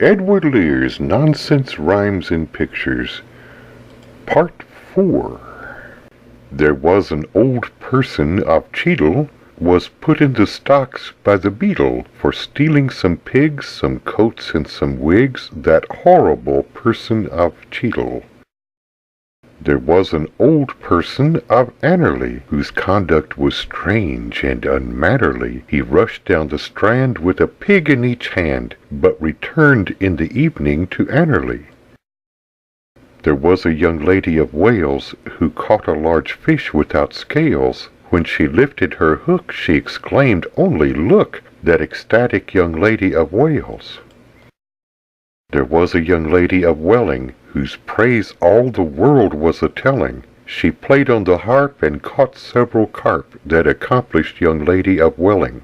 Edward Lear's Nonsense Rhymes and Pictures, Part 4. There was an old person of Cheadle, was put into stocks by the beadle, for stealing some pigs, some coats, and some wigs, that horrible person of Cheadle. There was an old person of Annerley, whose conduct was strange and unmannerly. He rushed down the Strand with a pig in each hand, but returned in the evening to Annerley. There was a young lady of Wales, who caught a large fish without scales. When she lifted her hook, she exclaimed, "Only look, that ecstatic young lady of Wales." There was a young lady of Welling, whose praise all the world was a-telling. She played on the harp and caught several carp, that accomplished young lady of Welling.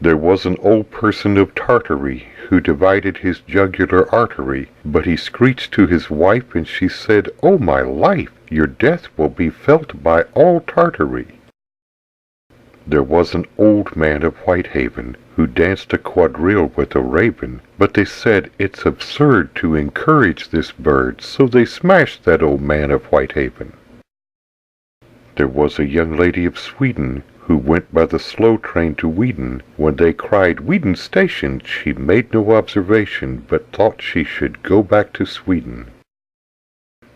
There was an old person of Tartary, who divided his jugular artery, but he screeched to his wife, and she said, "Oh, my life, your death will be felt by all Tartary." There was an old man of Whitehaven, who danced a quadrille with a raven, but they said, "It's absurd to encourage this bird," so they smashed that old man of Whitehaven. There was a young lady of Sweden, who went by the slow train to Weedon. When they cried, "Weedon Station," she made no observation, but thought she should go back to Sweden.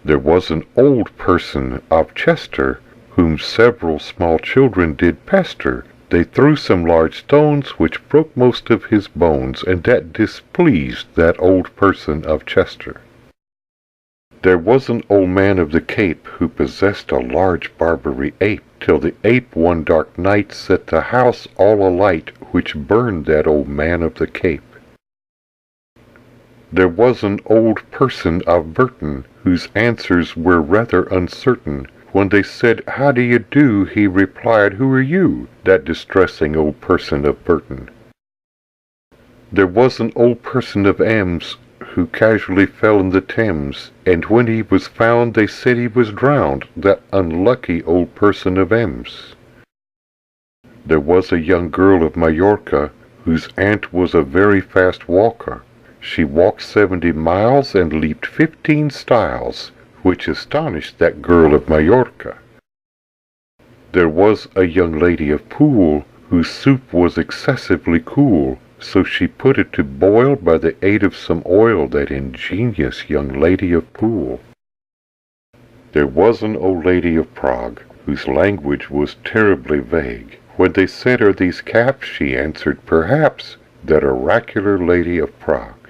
There was an old person of Chester, whom several small children did pester. They threw some large stones, which broke most of his bones, and that displeased that old person of Chester. There was an old man of the Cape, who possessed a large Barbary ape, till the ape one dark night set the house all alight, which burned that old man of the Cape. There was an old person of Burton, whose answers were rather uncertain. When they said, "How do you do?" he replied, "Who are you?" that distressing old person of Burton. There was an old person of Ems, who casually fell in the Thames, and when he was found they said he was drowned, that unlucky old person of Ems. There was a young girl of Majorca, whose aunt was a very fast walker. She walked 70 miles and leaped 15 stiles, which astonished that girl of Majorca. There was a young lady of Poole, whose soup was excessively cool, so she put it to boil by the aid of some oil, that ingenious young lady of Poole. There was an old lady of Prague, whose language was terribly vague. When they said, "Are these caps?" she answered, "Perhaps," that oracular lady of Prague.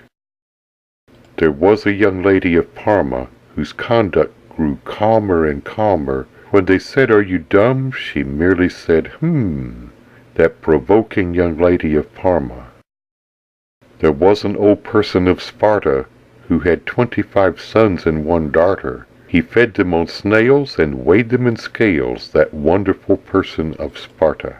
There was a young lady of Parma, whose conduct grew calmer and calmer. When they said, "Are you dumb?" she merely said, that provoking young lady of Parma. There was an old person of Sparta, who had 25 sons and 1 daughter. He fed them on snails and weighed them in scales, that wonderful person of Sparta.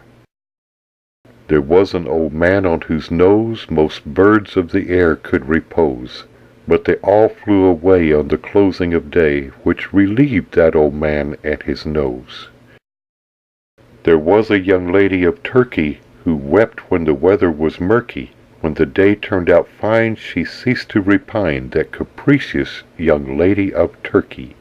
There was an old man on whose nose most birds of the air could repose, but they all flew away on the closing of day, which relieved that old man and his nose. There was a young lady of Turkey, who wept when the weather was murky. When the day turned out fine, she ceased to repine, that capricious young lady of Turkey.